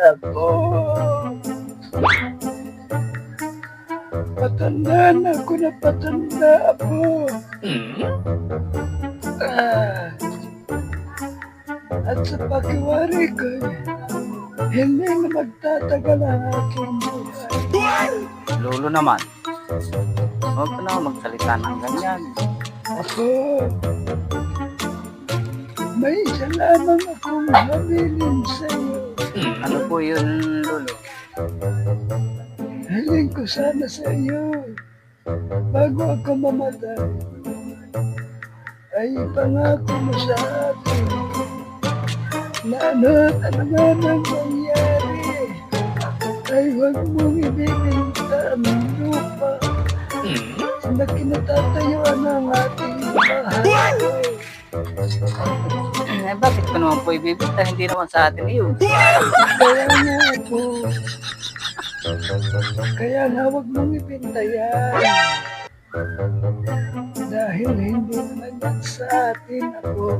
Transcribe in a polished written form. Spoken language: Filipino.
Apo. Patanda na ako na patanda, Apo. At sa pagkiwari ko, hindi na magtatagal ang aking buhay. Lolo naman, huwag ka na magsalita ng ganyan. Apo, may isa lamang akong habilin sa iyo. Ano po yun, Lolo? Hiling ko sana sa iyo, bago ako mamatay, ay pangako mo sa akin na ano man ang mangyari, ay huwag mong ibibinta ang lupa na kinatatayuan ng ating bahay. Bakit ko naman po ibibigta? Hindi naman sa atin iyon. Kaya nga po, kaya nga huwag mong ibinta yan. Dahil hindi naman yan sa atin, Apo.